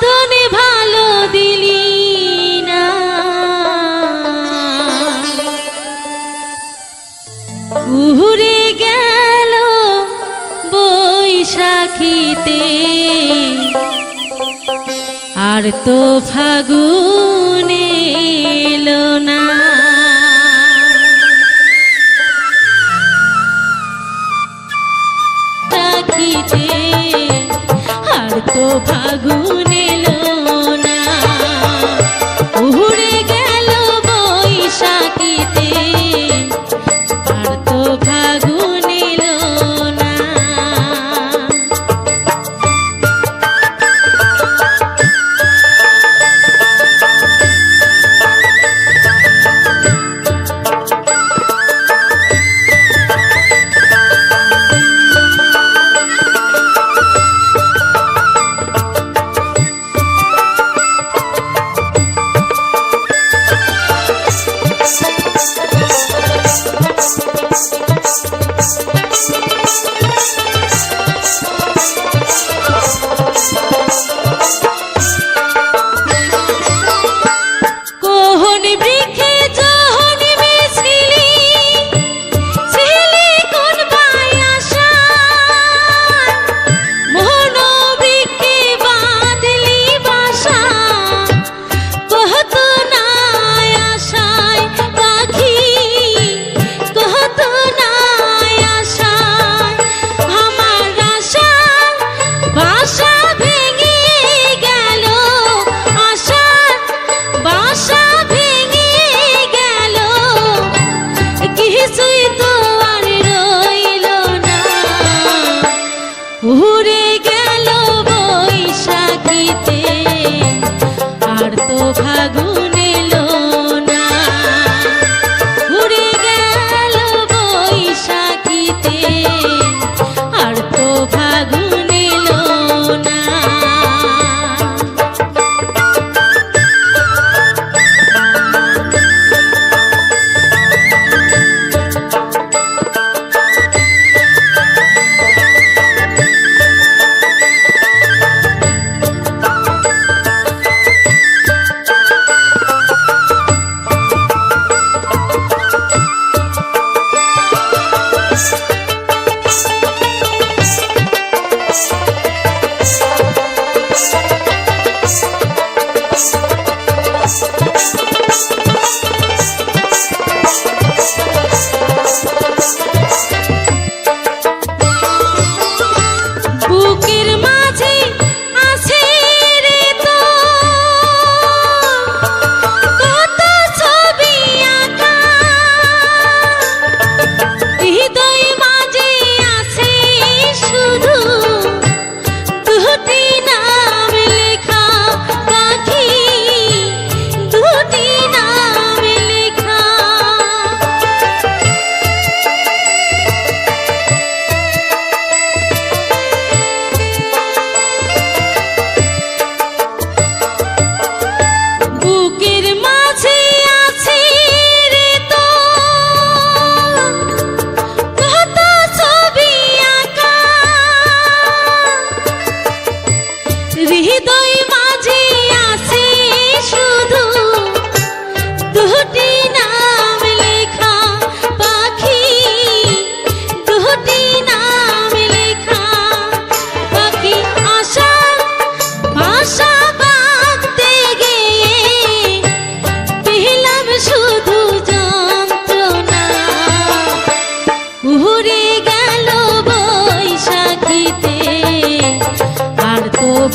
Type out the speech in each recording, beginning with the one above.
ধনে ভালো দিলি না, উড়ে গেল বৈশাখীতে, আর তো ফাগুন এলো না। রাখিতে আর তো ফাগুন এলো না, উড়ে গেল বৈশাখীতে, আর তো ফাগুন এলো না। উড়ে গেল বৈশাখীতে, আর তো ফাগুন এলো না। উড়ে গেল বৈশাখীতে, আর তো ফাগুন এলো না।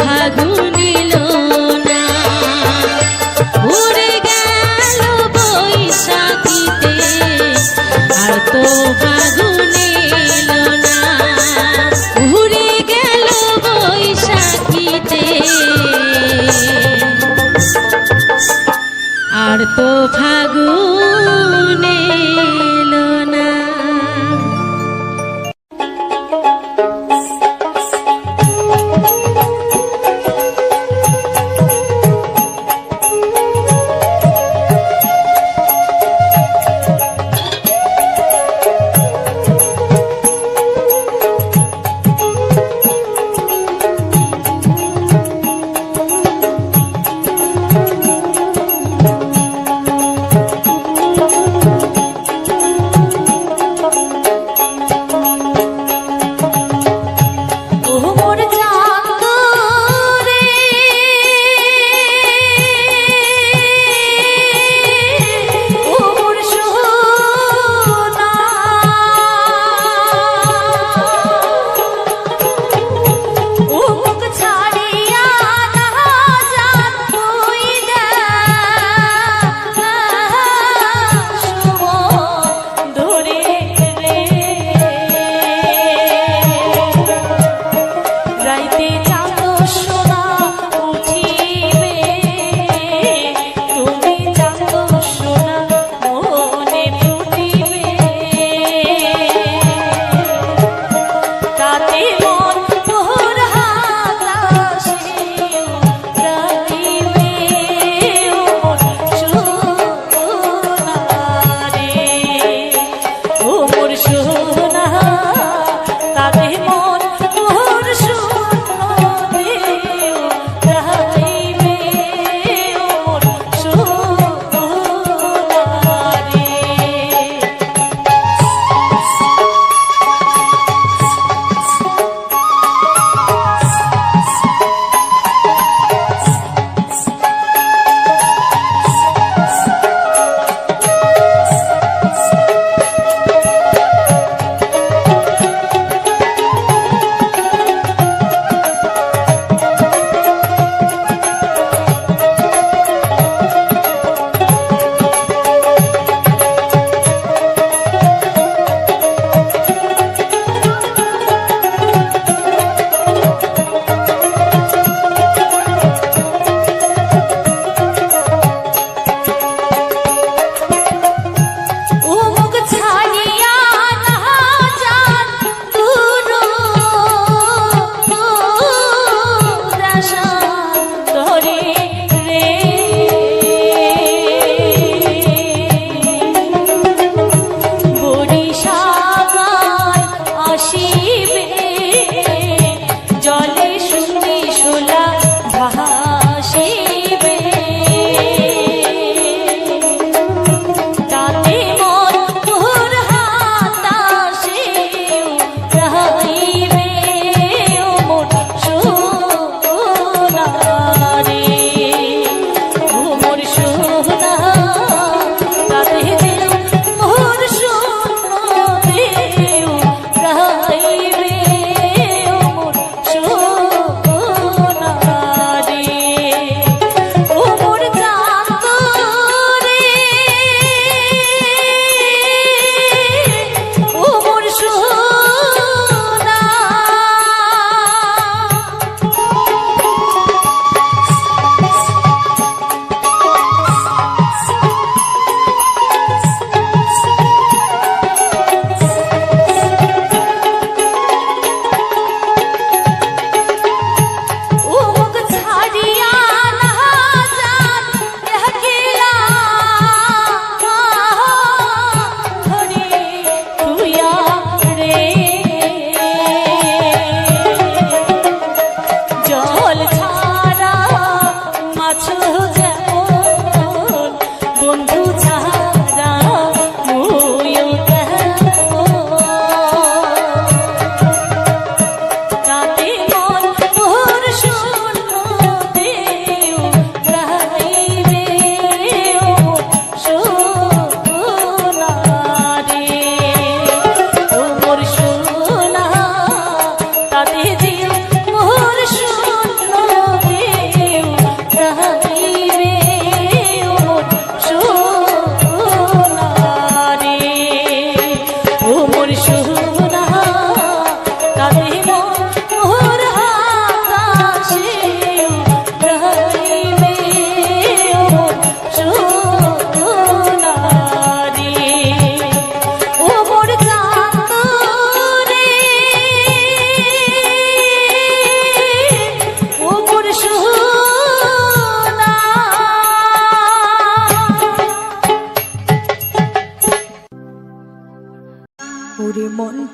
ফাগুন এলো না, উড়ে গেল বৈশাখীতে, আর তো ফাগুন এলো না। উড়ে গেল বৈশাখীতে, আর তো ফাগুন এলো না।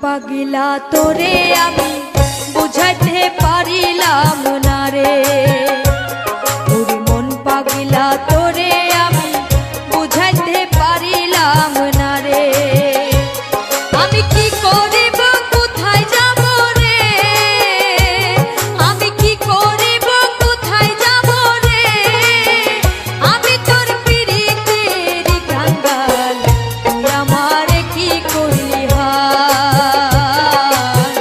পাগিলা তোরে আমি বুঝাইতে পারিলাম না রে, তোর মন পাগিলা তোরে আমি বুঝাইতে পারিলাম না রে। আমি কি করিব কোথায় যাব রে, আমি কি করিব কোথায় যাব রে, আমি তোর পিরিতের কাঙ্গাল, তুই আমার কি করলি হাল,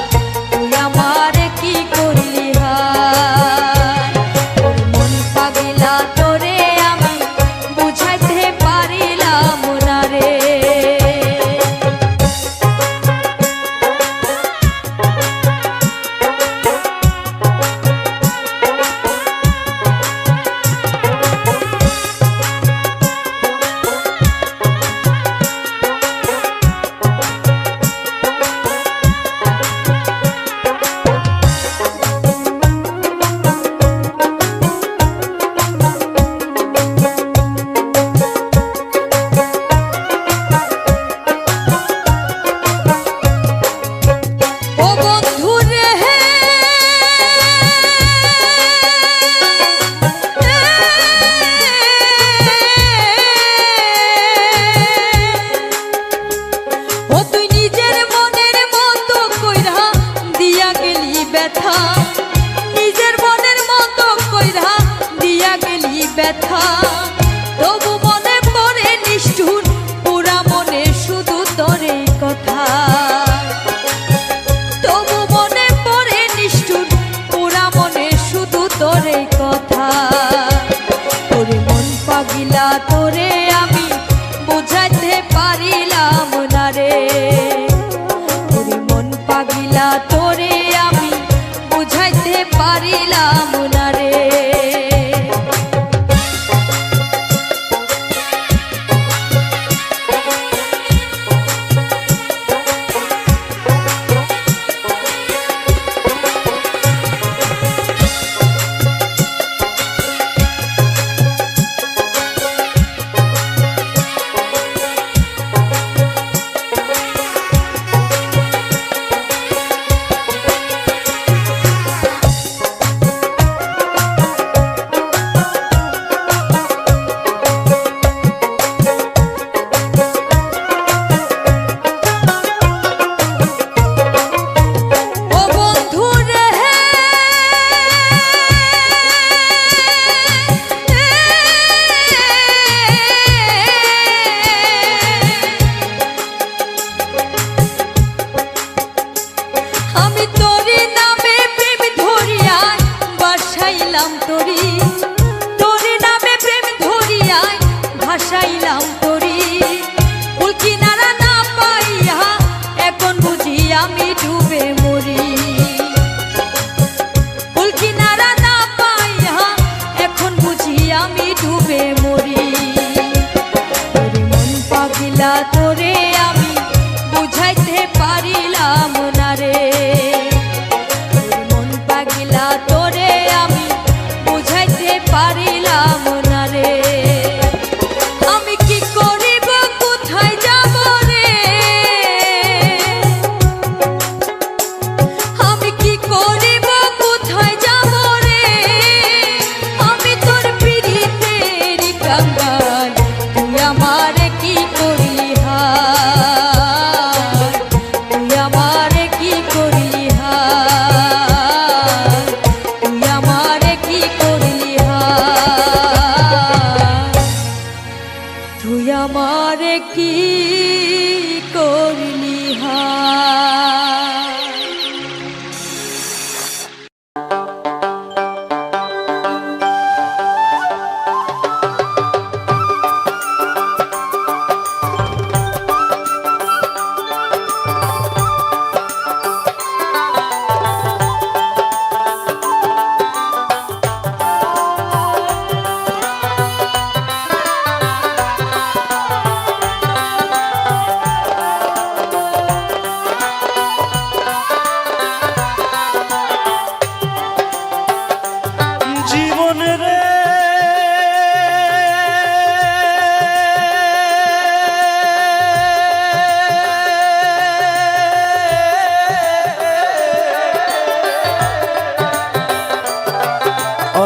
তুই আমার কি করলি হাল। তোর মন পাগিলা তোরে আমি বুঝাইতে পারিলাম না রে। ও বন্ধু রে, ও তুই নিজের মনের মতো কইরা দিয়া গেলি ব্যথা, নিজের মনের মতো কইরা দিয়া গেলি ব্যথা, তবু মনে পড়ে নিষ্ঠুর পুরা মনে শুধু তোরে কথা, তবু মনে পড়ে নিষ্ঠুর পুরা মনে শুধু তোরে কথা। তোর মন পাগিলা তোরে আমি বুঝাইতে পারিলাম না রে, তোর মন পাগিলা তোরে আমি বুঝাইতে পারিলাম না রে। ও বন্ধু রে, আমি তোরি নামে প্রেম ধরিয়ায় বাসাইলাম তোরি, তোরি নামে প্রেম ধরিয়ায় ভাসাইলাম তোরি, ফুল কিনারা না পাইয়া এখন বুঝি আমি ডুবে মরি, ফুল কিনারা না পাইয়া এখন বুঝি আমি ডুবে মরি। তোর মন পাগিলা তোরে আমি বুঝাইতে পারিলাম না রে, তোর মন পাগিলা তোরে আমি বুঝাইতে পারিলাম না রে। আমি কি করিব কোথায় যাব রে, আমি কি করিব কোথায় যাব রে, আমি তোর পিরিতের কাঙ্গাল, তুই আমার কি করলি হাল, তুই আমার কি করলি হাল, তুই আমার কি করলি হাল, তুই আমার কি করলি হাল।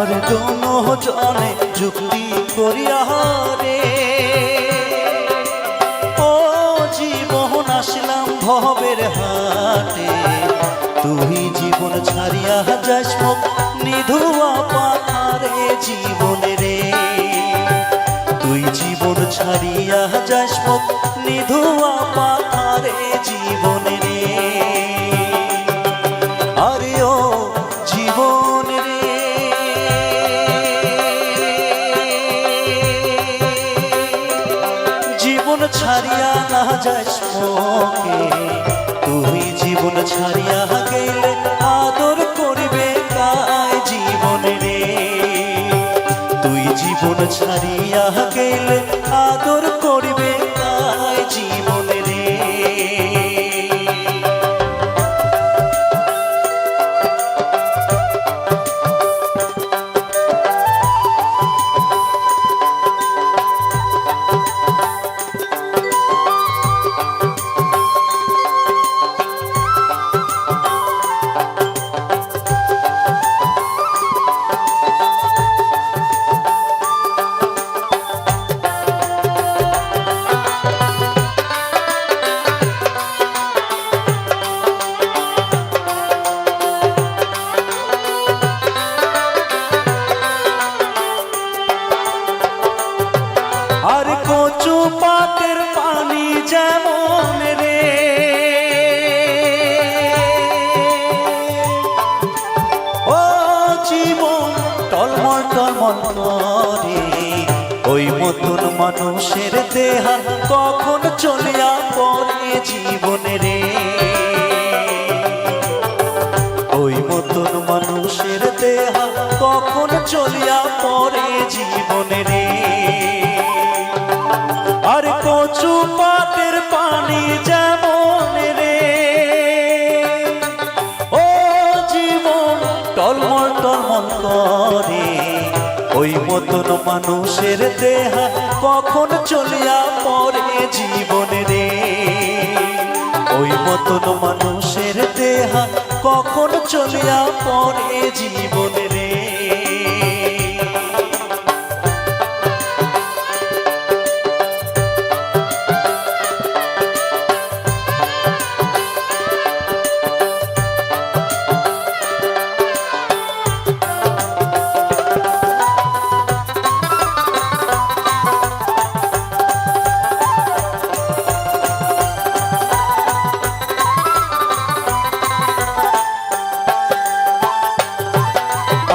আর দোনো জনে যুক্তি করিয়া রে ও জীবন আসলাম ভবের হাটে, তুই জীবন ছাড়িয়া যাস মুখ নিধুয়া পাথারে জীবন রে, তুই জীবন ছাড়িয়া যাস মুখ নিধুয়া পাথারে জীবন রে। আরে ও জীবন রে জীবন ছাড়িয়া না যাস মোকে, তুই জীবন ছাড়িয়া গেলে আদর করিবে কায় জীবন রে, তুই জীবন ছাড়িয়া গেলে আদর করিবে কায় জীবন রে। আর কচু পাতের পানি যেমন রে ও জীবন টলমল টলমল করে, ওই মতন মানুষের দেহা কখন চলিয়া পড়ে জীবন রে, ওই মতন মানুষের দেহা কখন চলিয়া পড়ে জীবন রে। আর কচু পাতের পানি যেমন রে ও জীবন টলমল টলমল করে, ওই মতন মানুষের দেহা কখন চলিয়া পড়ে জীবন রে, ওই মতন মানুষের দেহা কখন চলিয়া পড়ে জীবন রে।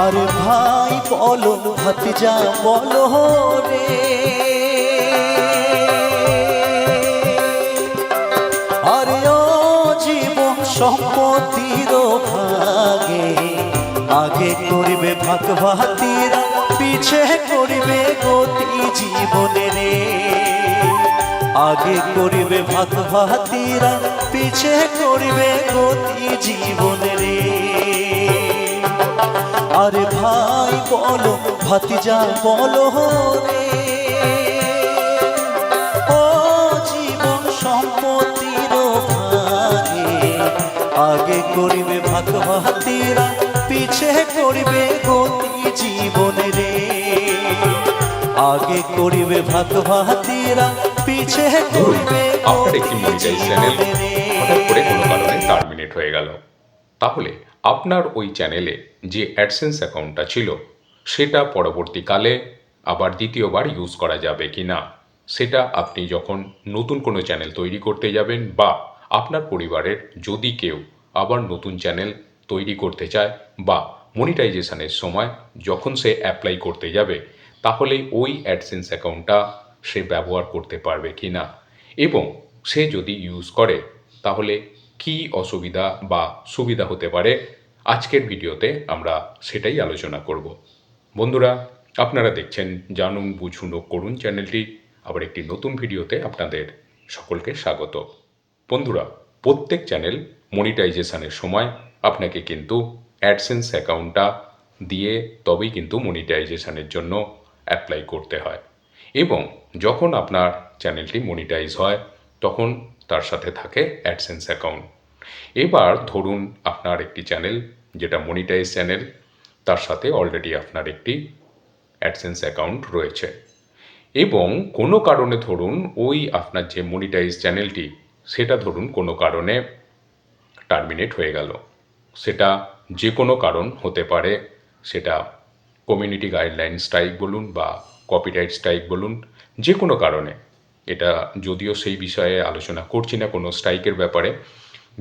আর ভাই বলো ভাতিজা বলো রে আরে ও জীবন সম্পত্তির ভাগে, আগে করিবে ভাগ ভাতিরা পিছে করিবে গতি জীবনে রে, আগে করিবে ভাগ ভাতিরা পিছে করিবে গতি জীবনে রে। আরে ভাই বলো ভাতিজা বলো রে ও জীবন সম্পত্তির ভাগে, আগে করিবে ভাগ ভাতিরা পিছে করিবে গতি জীবন রে, আগে করিবে ভাগ ভাতিরা পিছে করিবে আপনার একটি মনিটাইজ চ্যানেল হঠাৎ করে কোনো কারণে টার্মিনেট হয়ে গেল, তাহলে আপনার ওই চ্যানেলে যে অ্যাডসেন্স অ্যাকাউন্টটা ছিল সেটা পরবর্তীকালে আবার দ্বিতীয়বার ইউজ করা যাবে কি না, সেটা আপনি যখন নতুন কোনো চ্যানেল তৈরি করতে যাবেন বা আপনার পরিবারের যদি কেউ আবার নতুন চ্যানেল তৈরি করতে চায় বা মনিটাইজেশনের সময় যখন সে অ্যাপ্লাই করতে যাবে, তাহলে ওই অ্যাডসেন্স অ্যাকাউন্টটা সে ব্যবহার করতে পারবে কি না, এবং সে যদি ইউজ করে তাহলে কি অসুবিধা বা সুবিধা হতে পারে, আজকের ভিডিওতে আমরা সেটাই আলোচনা করব। বন্ধুরা, আপনারা দেখছেন জানুন বুঝুন ও করুন চ্যানেলটি, আবার একটি নতুন ভিডিওতে আপনাদের সকলকে স্বাগত। বন্ধুরা, প্রত্যেক চ্যানেল মনিটাইজেশনের সময় আপনাকে কিন্তু অ্যাডসেন্স অ্যাকাউন্টটা দিয়ে তবেই কিন্তু মনিটাইজেশনের জন্য অ্যাপ্লাই করতে হয়, এবং যখন আপনার চ্যানেলটি মনিটাইজ হয় তখন তার সাথে থাকে অ্যাডসেন্স অ্যাকাউন্ট। এবার ধরুন আপনার একটি চ্যানেল যেটা মনিটাইজ চ্যানেল, তার সাথে অলরেডি আপনার একটি অ্যাডসেন্স অ্যাকাউন্ট রয়েছে এবং কোনো কারণে ধরুন ওই আপনার যে মনিটাইজ চ্যানেলটি সেটা ধরুন কোনো কারণে টার্মিনেট হয়ে গেল, সেটা যে কোনো কারণ হতে পারে, সেটা কমিউনিটি গাইডলাইন স্ট্রাইক বলুন বা কপিরাইট স্ট্রাইক বলুন, যে কোনো কারণে, এটা যদিও সেই বিষয়ে আলোচনা করছি না কোনো স্ট্রাইকের ব্যাপারে,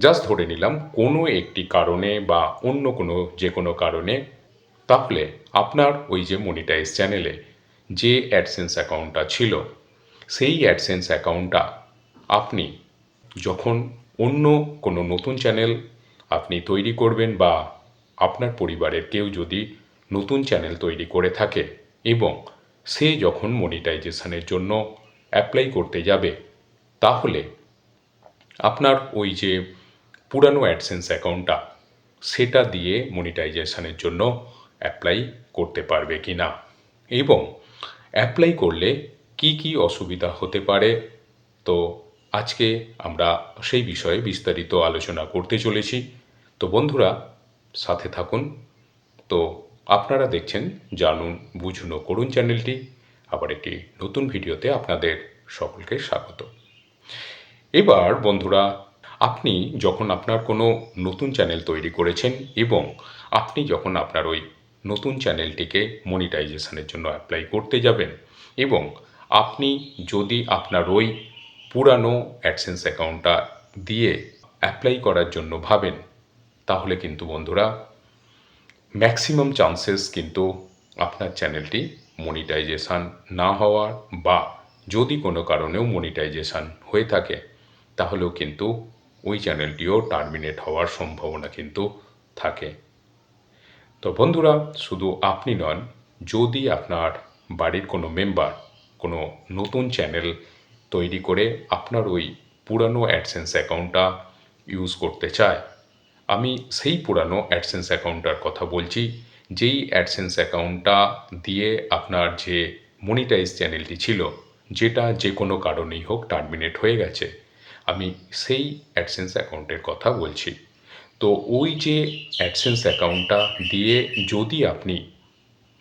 জাস্ট ধরে নিলাম কোনো একটি কারণে বা অন্য কোনো যে কোনো কারণে, তাহলে আপনার ওই যে মনিটাইজ চ্যানেলে যে অ্যাডসেন্স অ্যাকাউন্টটা ছিল সেই অ্যাডসেন্স অ্যাকাউন্টটা আপনি যখন অন্য কোনো নতুন চ্যানেল আপনি তৈরি করবেন বা আপনার পরিবারের কেউ যদি নতুন চ্যানেল তৈরি করে থাকে এবং সে যখন মনিটাইজেশনের জন্য অ্যাপ্লাই করতে যাবে, তাহলে আপনার ওই যে পুরানো অ্যাডসেন্স অ্যাকাউন্টটা সেটা দিয়ে মনিটাইজেশনের জন্য অ্যাপ্লাই করতে পারবে কি না এবং অ্যাপ্লাই করলে কি কি অসুবিধা হতে পারে। তো আজকে আমরা সেই বিষয়ে বিস্তারিত আলোচনা করতে চলেছি। তো বন্ধুরা সাথে থাকুন। তো আপনারা দেখছেন জানুন বুঝুন ও করুন চ্যানেলটি। আবার একটি নতুন ভিডিওতে আপনাদের সকলকে স্বাগত। এবার বন্ধুরা, আপনি যখন আপনার কোনো নতুন চ্যানেল তৈরি করেছেন এবং আপনি যখন আপনার ওই নতুন চ্যানেলটিকে মনিটাইজেশনের জন্য অ্যাপ্লাই করতে যাবেন এবং আপনি যদি আপনার ওই পুরানো অ্যাডসেন্স অ্যাকাউন্টটা দিয়ে অ্যাপ্লাই করার জন্য ভাবেন, তাহলে কিন্তু বন্ধুরা ম্যাক্সিমাম চান্সেস কিন্তু আপনার চ্যানেলটি মনিটাইজেশান না হওয়ার বা যদি কোনো কারণেও মনিটাইজেশান হয়ে থাকে তাহলেও কিন্তু ওই চ্যানেলটিও টার্মিনেট হওয়ার সম্ভাবনা কিন্তু থাকে। তো বন্ধুরা, শুধু আপনি নন, যদি আপনার বাড়ির কোনো মেম্বার কোনো নতুন চ্যানেল তৈরি করে আপনার ওই পুরানো অ্যাডসেন্স অ্যাকাউন্টটা ইউজ করতে চায়, আমি সেই পুরানো অ্যাডসেন্স অ্যাকাউন্টটার কথা বলছি, যেই অ্যাডসেন্স অ্যাকাউন্টটা দিয়ে আপনার যে মনিটাইজ চ্যানেলটি ছিল, যেটা যে কোনো কারণেই হোক টার্মিনেট হয়ে গেছে, আমি সেই অ্যাডসেন্স অ্যাকাউন্টের কথা বলছি। তো ওই যে অ্যাডসেন্স অ্যাকাউন্টটা দিয়ে যদি আপনি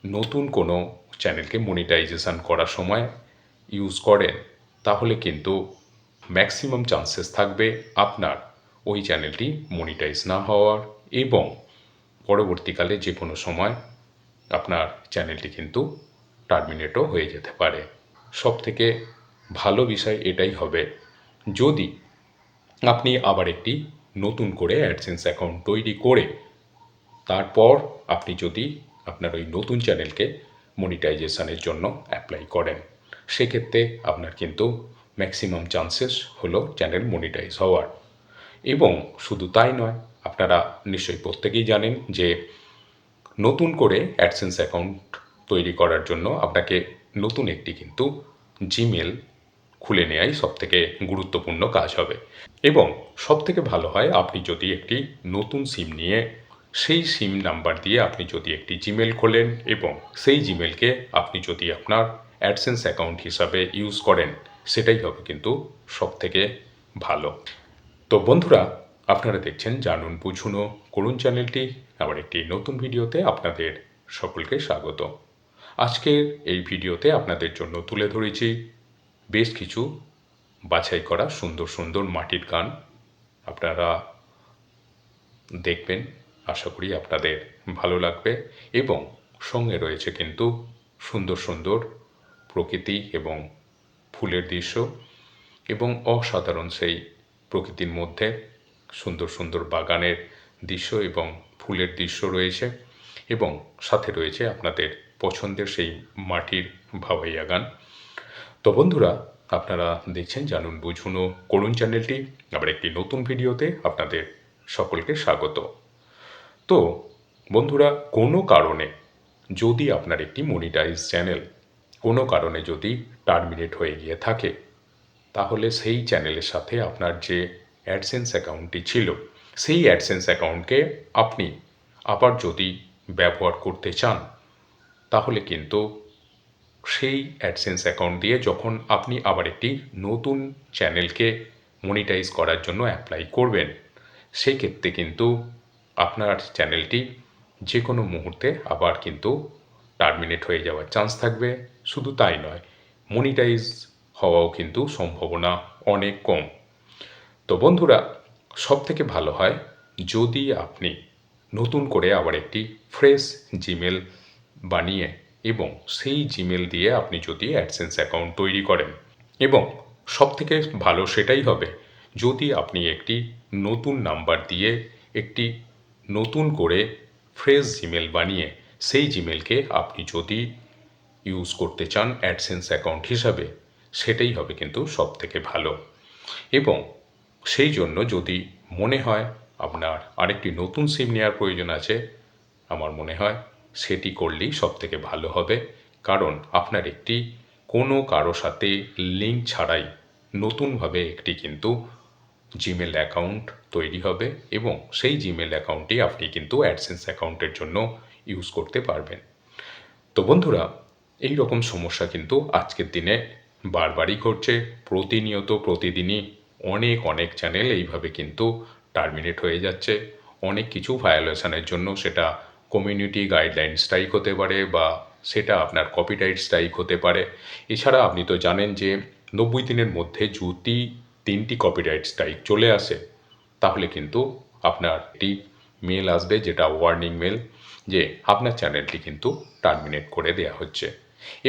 নতুন কোনো চ্যানেলকে মনিটাইজেশান করার সময় ইউজ করেন, তাহলে কিন্তু ম্যাক্সিমাম চান্সেস থাকবে আপনার ওই চ্যানেলটি মনিটাইজ না হওয়ার এবং পরবর্তীকালে যে কোনো সময় আপনার চ্যানেলটি কিন্তু টার্মিনেটও হয়ে যেতে পারে। সবথেকে ভালো বিষয় এটাই হবে যদি আপনি আবার একটি নতুন করে অ্যাডসেন্স অ্যাকাউন্ট তৈরি করে তারপর আপনি যদি আপনার ওই নতুন চ্যানেলকে মনিটাইজেশানের জন্য অ্যাপ্লাই করেন, সেক্ষেত্রে আপনার কিন্তু ম্যাক্সিমাম চান্সেস হলো চ্যানেল মনিটাইজ হওয়ার। এবং শুধু তাই নয়, আপনারা নিশ্চয়ই প্রত্যেকেই জানেন যে নতুন করে অ্যাডসেন্স অ্যাকাউন্ট তৈরি করার জন্য আপনাকে নতুন একটি কিন্তু জিমেল খুলে নেওয়াই সবথেকে গুরুত্বপূর্ণ কাজ হবে এবং সবথেকে ভালো হয় আপনি যদি একটি নতুন সিম নিয়ে সেই সিম নাম্বার দিয়ে আপনি যদি একটি জিমেল খোলেন এবং সেই জিমেলকে আপনি যদি আপনার অ্যাডসেন্স অ্যাকাউন্ট হিসাবে ইউজ করেন, সেটাই হবে কিন্তু সবথেকে ভালো। তো বন্ধুরা, আপনারা দেখছেন জানুন বুঝুন ও করুন চ্যানেলটি। আবার একটি নতুন ভিডিওতে আপনাদের সকলকে স্বাগত। আজকের এই ভিডিওতে আপনাদের জন্য তুলে ধরেছি বেশ কিছু বাছাই করা সুন্দর সুন্দর মাটির গান। আপনারা দেখবেন, আশা করি আপনাদের ভালো লাগবে এবং সঙ্গে রয়েছে কিন্তু সুন্দর সুন্দর প্রকৃতি এবং ফুলের দৃশ্য এবং অসাধারণ সেই প্রকৃতির মধ্যে সুন্দর সুন্দর বাগানের দৃশ্য এবং ফুলের দৃশ্য রয়েছে এবং সাথে রয়েছে আপনাদের পছন্দের সেই মাটির ভাওয়াইয়া গান। তো বন্ধুরা, আপনারা দেখছেন জানুন বুঝুন ও করুন চ্যানেলটি। আবার একটি নতুন ভিডিওতে আপনাদের সকলকে স্বাগত। তো বন্ধুরা, কোনো কারণে যদি আপনার একটি মনিটাইজ চ্যানেল কোনো কারণে যদি টার্মিনেট হয়ে গিয়ে থাকে, তাহলে সেই চ্যানেলের সাথে আপনার যে অ্যাডসেন্স অ্যাকাউন্টটি ছিল, সেই অ্যাডসেন্স অ্যাকাউন্টকে আপনি আবার যদি ব্যবহার করতে চান, তাহলে কিন্তু সেই অ্যাডসেন্স অ্যাকাউন্ট দিয়ে যখন আপনি আবার একটি নতুন চ্যানেলকে মনিটাইজ করার জন্য অ্যাপ্লাই করবেন, সেই ক্ষেত্রে কিন্তু আপনার চ্যানেলটি যে কোনো মুহূর্তে আবার কিন্তু টার্মিনেট হয়ে যাওয়ার চান্স থাকবে। শুধু তাই নয়, মনিটাইজ হওয়াও কিন্তু সম্ভাবনা অনেক কম। তো বন্ধুরা, সবথেকে ভালো হয় যদি আপনি নতুন করে আবার একটি ফ্রেশ জিমেল বানিয়ে এবং সেই জিমেল দিয়ে আপনি যদি অ্যাডসেন্স অ্যাকাউন্ট তৈরি করেন, এবং সবথেকে ভালো সেটাই হবে যদি আপনি একটি নতুন নাম্বার দিয়ে একটি নতুন করে ফ্রেশ জিমেল বানিয়ে সেই জিমেলকে আপনি যদি ইউজ করতে চান অ্যাডসেন্স অ্যাকাউন্ট হিসাবে, সেটাই হবে কিন্তু সবথেকে ভালো। এবং সেই জন্য যদি মনে হয় আপনার আরেকটি নতুন সিম নেওয়ার প্রয়োজন আছে, আমার মনে হয় সেটি করলেই সবথেকে ভালো হবে। কারণ আপনার একটি কোনো কারো সাথে লিঙ্ক ছাড়াই নতুনভাবে একটি কিন্তু জিমেল অ্যাকাউন্ট তৈরি হবে এবং সেই জিমেল অ্যাকাউন্টটি আপনি কিন্তু অ্যাডসেন্স অ্যাকাউন্টের জন্য ইউজ করতে পারবেন। তো বন্ধুরা, এই রকম সমস্যা কিন্তু আজকের দিনে বারবারই ঘটছে। প্রতিনিয়ত প্রতিদিনই অনেক চ্যানেল এইভাবে কিন্তু টার্মিনেট হয়ে যাচ্ছে। অনেক কিছু ভায়োলেশনের জন্য, সেটা কমিউনিটি গাইডলাইন স্ট্রাইক হতে পারে বা সেটা আপনার কপিরাইট স্ট্রাইক হতে পারে। এছাড়া আপনি তো জানেন যে 90 দিনের মধ্যে যদি 3টি কপিরাইট স্ট্রাইক চলে আসে, তাহলে কিন্তু আপনার একটি মেল আসবে, যেটা ওয়ার্নিং মেল, যে আপনার চ্যানেলটি কিন্তু টার্মিনেট করে দেয়া হচ্ছে।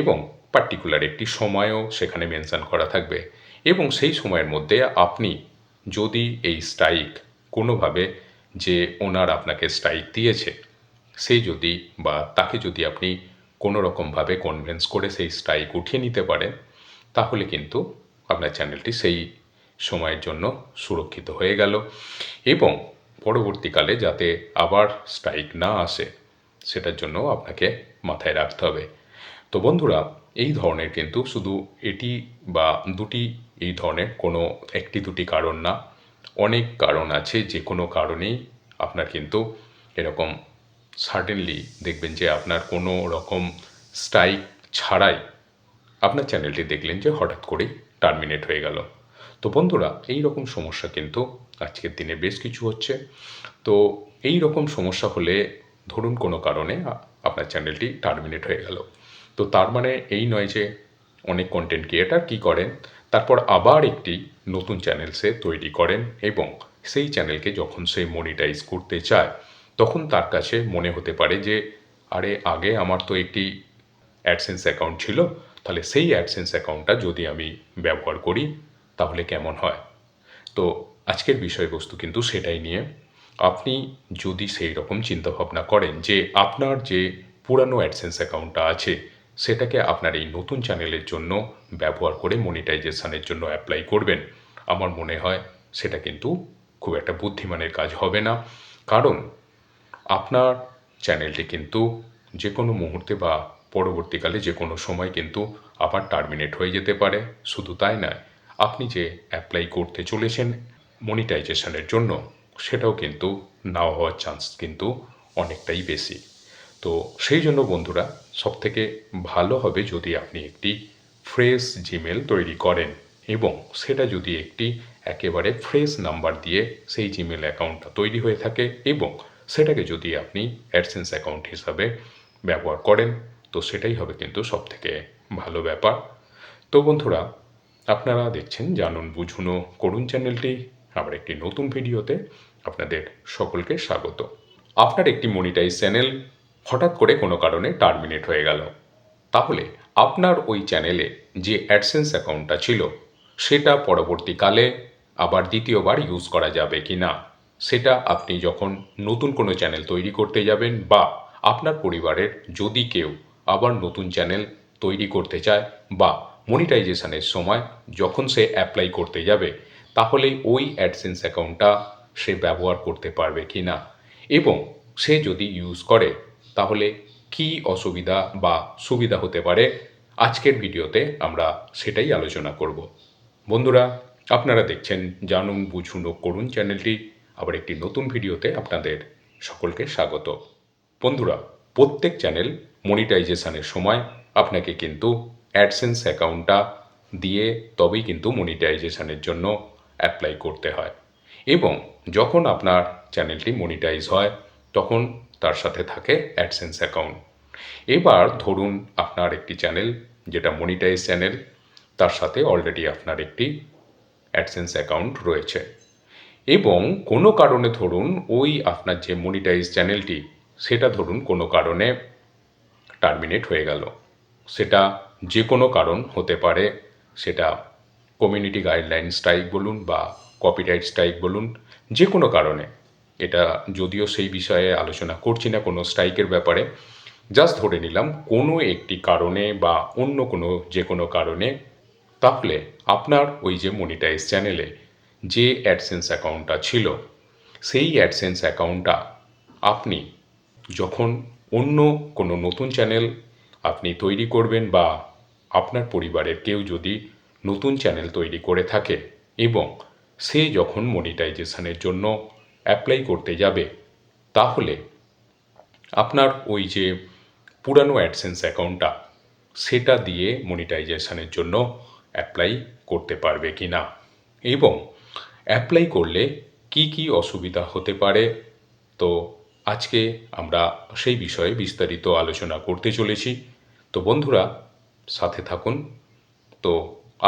এবং পার্টিকুলার একটি সময়ও সেখানে মেনশন করা থাকবে। এবং সেই সময়ের মধ্যে আপনি যদি এই স্ট্রাইক কোনোভাবে, যে ওনার আপনাকে স্ট্রাইক দিয়েছে সেই যদি বা তাকে যদি আপনি কোনো রকমভাবে কনভিন্স করে সেই স্ট্রাইক উঠিয়ে নিতে পারেন, তাহলে কিন্তু আপনার চ্যানেলটি সেই সময়ের জন্য সুরক্ষিত হয়ে গেল। এবং পরবর্তীকালে যাতে আবার স্ট্রাইক না আসে, সেটার জন্য আপনাকে মাথায় রাখতে হবে। তো বন্ধুরা, এই ধরনের কিন্তু শুধু এটি বা দুটি এই ধরনের কোনো একটি দুটি কারণ না, অনেক কারণ আছে। যে কোনো কারণেই আপনার কিন্তু এরকম সাডেনলি দেখবেন যে আপনার কোনো রকম স্ট্রাইক ছাড়াই আপনার চ্যানেলটি দেখলেন যে হঠাৎ করেই টার্মিনেট হয়ে গেল। তো বন্ধুরা, এই রকম সমস্যা কিন্তু আজকের দিনে বেশ কিছু হচ্ছে। তো এই রকম সমস্যা হলে, ধরুন কোনো কারণে আপনার চ্যানেলটি টার্মিনেট হয়ে গেল, তো তার মানে এই নয় যে অনেক কন্টেন্ট ক্রিয়েটার কী করেন, তারপর আবার একটি নতুন চ্যানেল সে তৈরি করেন এবং সেই চ্যানেলকে যখন সে মনিটাইজ করতে চায়, তখন তার কাছে মনে হতে পারে যে আরে, আগে আমার তো একটি অ্যাডসেন্স অ্যাকাউন্ট ছিল, তাহলে সেই অ্যাডসেন্স অ্যাকাউন্টটা যদি আমি ব্যবহার করি তাহলে কেমন হয়। তো আজকের বিষয়বস্তু কিন্তু সেটাই নিয়ে। আপনি যদি সেই রকম চিন্তাভাবনা করেন যে আপনার যে পুরানো অ্যাডসেন্স অ্যাকাউন্টটা আছে সেটাকে আপনার এই নতুন চ্যানেলের জন্য ব্যবহার করে মনিটাইজেশনের জন্য অ্যাপ্লাই করবেন, আমার মনে হয় সেটা কিন্তু খুব একটা বুদ্ধিমানের কাজ হবে না। কারণ আপনার চ্যানেলটি কিন্তু যে কোনো মুহূর্তে বা পরবর্তীকালে যে কোনো সময় কিন্তু আবার টার্মিনেট হয়ে যেতে পারে। শুধু তাই নয়, আপনি যে অ্যাপ্লাই করতে চলেছেন মনিটাইজেশনের জন্য, সেটাও কিন্তু না হওয়ার চান্স কিন্তু অনেকটাই বেশি। তো সেই জন্য বন্ধুরা, সবথেকে ভালো হবে যদি আপনি একটি ফ্রেশ জিমেল তৈরি করেন এবং সেটা যদি একটি একেবারে ফ্রেশ নাম্বার দিয়ে সেই জিমেল অ্যাকাউন্টটা তৈরি হয়ে থাকে এবং সেটাকে যদি আপনি অ্যাডসেন্স অ্যাকাউন্ট হিসাবে ব্যবহার করেন, তো সেটাই হবে কিন্তু সবথেকে ভালো ব্যাপার। তো বন্ধুরা, আপনারা দেখছেন জানুন বুঝুন ও করুন চ্যানেলটি। আবার একটি নতুন ভিডিওতে আপনাদের সকলকে স্বাগত। আপনার একটি মনিটাইজ চ্যানেল হঠাৎ করে কোনো কারণে টার্মিনেট হয়ে গেল, তাহলে আপনার ওই চ্যানেলে যে অ্যাডসেন্স অ্যাকাউন্টটা ছিল সেটা পরবর্তীকালে আবার দ্বিতীয়বার ইউজ করা যাবে কি না, সেটা আপনি যখন নতুন কোনো চ্যানেল তৈরি করতে যাবেন বা আপনার পরিবারের যদি কেউ আবার নতুন চ্যানেল তৈরি করতে চায় বা মনিটাইজেশনের সময় যখন সে অ্যাপ্লাই করতে যাবে, তাহলে ওই অ্যাডসেন্স অ্যাকাউন্টটা সে ব্যবহার করতে পারবে কি না, এবং সে যদি ইউজ করে তাহলে কি অসুবিধা বা সুবিধা হতে পারে, আজকের ভিডিওতে আমরা সেটাই আলোচনা করব। বন্ধুরা, আপনারা দেখছেন জানুন বুঝুন ও করুন চ্যানেলটি। আবার একটি নতুন ভিডিওতে আপনাদের সকলকে স্বাগত। বন্ধুরা, প্রত্যেক চ্যানেল মনিটাইজেশনের সময় আপনাকে কিন্তু অ্যাডসেন্স অ্যাকাউন্টটা দিয়ে তবেই কিন্তু মনিটাইজেশনের জন্য অ্যাপ্লাই করতে হয়। এবং যখন আপনার চ্যানেলটি মনিটাইজ হয়, তখন তার সাথে থাকে অ্যাডসেন্স অ্যাকাউন্ট। এবার ধরুন আপনার একটি চ্যানেল যেটা মনিটাইজ চ্যানেল, তার সাথে অলরেডি আপনার একটি অ্যাডসেন্স অ্যাকাউন্ট রয়েছে এবং কোনো কারণে ধরুন ওই আপনার যে মনিটাইজ চ্যানেলটি সেটা ধরুন কোনো কারণে টার্মিনেট হয়ে গেল। সেটা যে কোনো কারণ হতে পারে, সেটা কমিউনিটি গাইডলাইন স্ট্রাইক বলুন বা কপিরাইট স্ট্রাইক বলুন, যে কোনো কারণে। এটা যদিও সেই বিষয়ে আলোচনা করছি না কোনো স্ট্রাইকের ব্যাপারে, জাস্ট ধরে নিলাম কোনো একটি কারণে বা অন্য কোনো যে কোনো কারণে, তাহলে আপনার ওই যে মনিটাইজ চ্যানেলে যে অ্যাডসেন্স অ্যাকাউন্টটা ছিল সেই অ্যাডসেন্স অ্যাকাউন্টটা আপনি যখন অন্য কোনো নতুন চ্যানেল আপনি তৈরি করবেন বা আপনার পরিবারের কেউ যদি নতুন চ্যানেল তৈরি করে থাকে এবং সে যখন মনিটাইজেশনের জন্য অ্যাপ্লাই করতে যাবে, তাহলে আপনার ওই যে পুরানো অ্যাডসেন্স অ্যাকাউন্টটা সেটা দিয়ে মনিটাইজেশনের জন্য অ্যাপ্লাই করতে পারবে কি না এবং অ্যাপ্লাই করলে কি কি অসুবিধা হতে পারে। তো আজকে আমরা সেই বিষয়ে বিস্তারিত আলোচনা করতে চলেছি। তো বন্ধুরা সাথে থাকুন। তো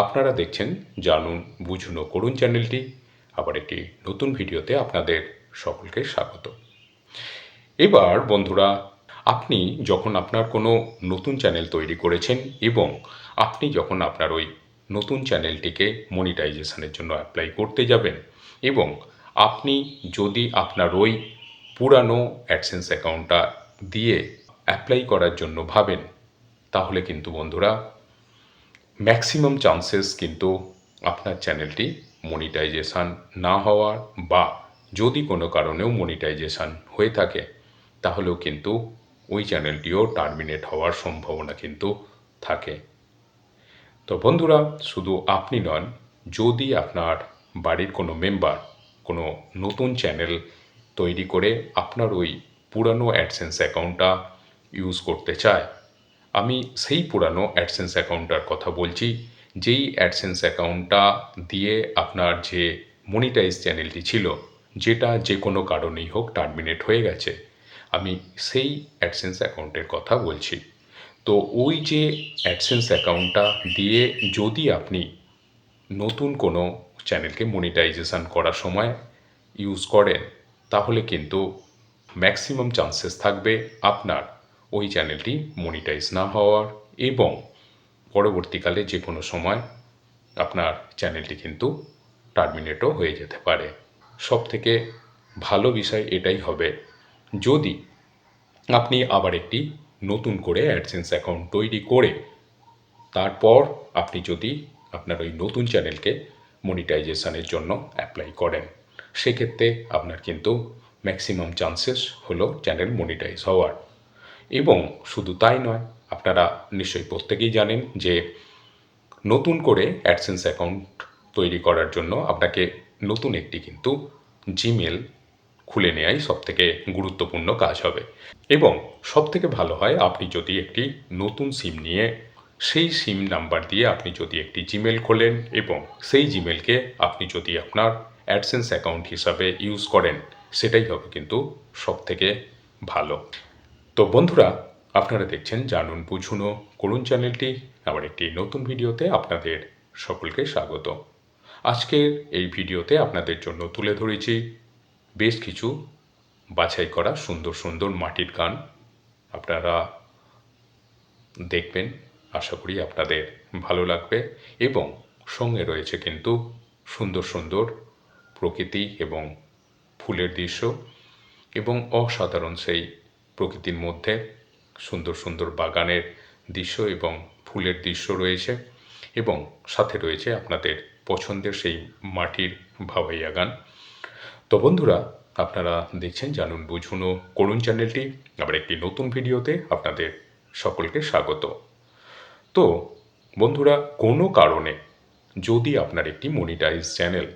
আপনারা দেখছেন জানুন বুঝুন ও করুন চ্যানেলটি। আবার একটি নতুন ভিডিওতে আপনাদের সকলকে স্বাগত। এবার বন্ধুরা, আপনি যখন আপনার কোনো নতুন চ্যানেল তৈরি করেছেন এবং আপনি যখন আপনার ওই নতুন চ্যানেলটিকে মনিটাইজেশনের জন্য অ্যাপ্লাই করতে যাবেন এবং আপনি যদি আপনার ওই পুরানো অ্যাডসেন্স অ্যাকাউন্টটা দিয়ে অ্যাপ্লাই করার জন্য ভাবেন, তাহলে কিন্তু বন্ধুরা ম্যাক্সিমাম চান্সেস কিন্তু আপনার চ্যানেলটি মনিটাইজেশান না হওয়ার, বা যদি কোনো কারণেও মনিটাইজেশান হয়ে থাকে তাহলেও কিন্তু ওই চ্যানেলটিও টার্মিনেট হওয়ার সম্ভাবনা কিন্তু থাকে। তো বন্ধুরা, শুধু আপনি নন, যদি আপনার বাড়ির কোনো মেম্বার কোনো নতুন চ্যানেল তৈরি করে আপনার ওই পুরানো অ্যাডসেন্স অ্যাকাউন্টটা ইউজ করতে চায়, আমি সেই পুরানো অ্যাডসেন্স অ্যাকাউন্টটার কথা বলছি, যেই অ্যাডসেন্স অ্যাকাউন্টটা দিয়ে আপনার যে মনিটাইজ চ্যানেলটি ছিল, যেটা যে কোনো কারণেই হোক টার্মিনেট হয়ে গেছে, আমি সেই অ্যাডসেন্স অ্যাকাউন্টের কথা বলছি। তো ওই যে অ্যাডসেন্স অ্যাকাউন্টটা দিয়ে যদি আপনি নতুন কোনো চ্যানেলকে মনিটাইজেশান করার সময় ইউজ করেন, তাহলে কিন্তু ম্যাক্সিমাম চান্সেস থাকবে আপনার ওই চ্যানেলটি মনিটাইজ না হওয়ার এবং পরবর্তীকালে যে কোনো সময় আপনার চ্যানেলটি কিন্তু টার্মিনেটও হয়ে যেতে পারে। সবথেকে ভালো বিষয় এটাই হবে যদি আপনি আবার একটি নতুন করে অ্যাডসেন্স অ্যাকাউন্ট তৈরি করে তারপর আপনি যদি আপনার ওই নতুন চ্যানেলকে মনিটাইজেশনের জন্য অ্যাপ্লাই করেন, সেক্ষেত্রে আপনার কিন্তু ম্যাক্সিমাম চান্সেস হলো চ্যানেল মনিটাইজ হওয়ার। এবং শুধু তাই নয়, আপনারা নিশ্চয়ই প্রত্যেকেই জানেন যে নতুন করে অ্যাডসেন্স অ্যাকাউন্ট তৈরি করার জন্য আপনাকে নতুন একটি কিন্তু জিমেল খুলে নেওয়াই সবথেকে গুরুত্বপূর্ণ কাজ হবে। এবং সবথেকে ভালো হয় আপনি যদি একটি নতুন সিম নিয়ে সেই সিম নাম্বার দিয়ে আপনি যদি একটি জিমেল খোলেন এবং সেই জিমেলকে আপনি যদি আপনার অ্যাডসেন্স অ্যাকাউন্ট হিসাবে ইউজ করেন, সেটাই হবে কিন্তু সবথেকে ভালো। তো বন্ধুরা, আপনারা দেখছেন জানুন বুঝুন ও করুন চ্যানেলটি। আবার একটি নতুন ভিডিওতে আপনাদের সকলকে স্বাগত। আজকের এই ভিডিওতে আপনাদের জন্য তুলে ধরেছি বেশ কিছু বাছাই করা সুন্দর সুন্দর মাটির গান। আপনারা দেখবেন, আশা করি আপনাদের ভালো লাগবে। এবং সঙ্গে রয়েছে কিন্তু সুন্দর সুন্দর প্রকৃতি এবং ফুলের দৃশ্য এবং অসাধারণ সেই প্রকৃতির মধ্যে সুন্দর সুন্দর বাগানের দৃশ্য এবং ফুলের দৃশ্য রয়েছে এবং সাথে রয়েছে আপনাদের পছন্দের সেই মাটির ভাওয়াইয়া গান। তো বন্ধুরা, আপনারা দেখছেন জানুন বুঝুন ও করুন চ্যানেলটি। আবার একটি নতুন ভিডিওতে আপনাদের সকলকে স্বাগত। তো বন্ধুরা, কোনো কারণে যদি আপনার একটি মনিটাইজ চ্যানেল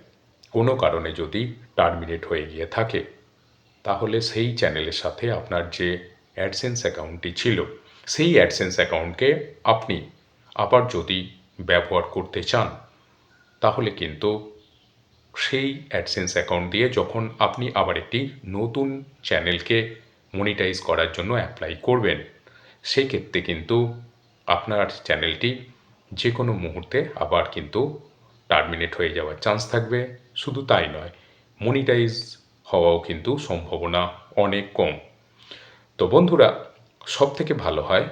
কোনো কারণে যদি টার্মিনেট হয়ে গিয়ে থাকে, তাহলে সেই চ্যানেলের সাথে আপনার যে অ্যাডসেন্স অ্যাকাউন্টটি ছিল, সেই অ্যাডসেন্স অ্যাকাউন্টকে আপনি আবার যদি ব্যবহার করতে চান, তাহলে কিন্তু সেই অ্যাডসেন্স অ্যাকাউন্ট দিয়ে যখন আপনি আবার একটি নতুন চ্যানেলকে মনিটাইজ করার জন্য অ্যাপ্লাই করবেন, সেই ক্ষেত্রে কিন্তু আপনার চ্যানেলটি যে কোনো মুহূর্তে আবার কিন্তু টার্মিনেট হয়ে যাওয়ার চান্স থাকবে। শুধু তাই নয়, মনিটাইজ হওয়াও কিন্তু সম্ভাবনা অনেক কম। তো বন্ধুরা, সবথেকে ভালো হয়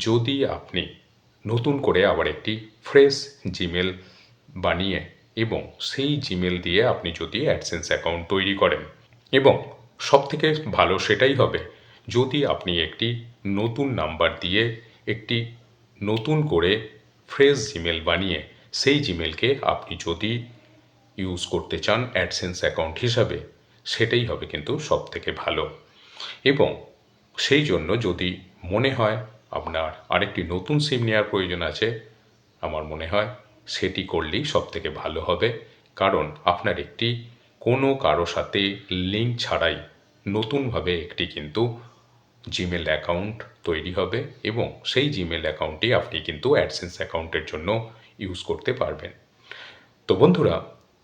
যদি আপনি নতুন করে আবার একটি ফ্রেশ জিমেল বানিয়ে এবং সেই জিমেল দিয়ে আপনি যদি অ্যাডসেন্স অ্যাকাউন্ট তৈরি করেন, এবং সবথেকে ভালো সেটাই হবে যদি আপনি একটি নতুন নাম্বার দিয়ে একটি নতুন করে ফ্রেশ জিমেল বানিয়ে সেই জিমেলকে আপনি যদি ইউজ করতে চান অ্যাডসেন্স অ্যাকাউন্ট হিসাবে, সেটাই হবে কিন্তু সবথেকে ভালো। এবং সেই জন্য যদি মনে হয় আপনার আরেকটি নতুন সিম নেওয়ার প্রয়োজন আছে, আমার মনে হয় সেটি করলেই সবথেকে ভালো হবে। কারণ আপনার একটি কোনো কারো সাথে লিঙ্ক ছাড়াই নতুনভাবে একটি কিন্তু জিমেল অ্যাকাউন্ট তৈরি হবে এবং সেই জিমেল অ্যাকাউন্টটি আপনি কিন্তু অ্যাডসেন্স অ্যাকাউন্টের জন্য ইউজ করতে পারবেন। তো বন্ধুরা,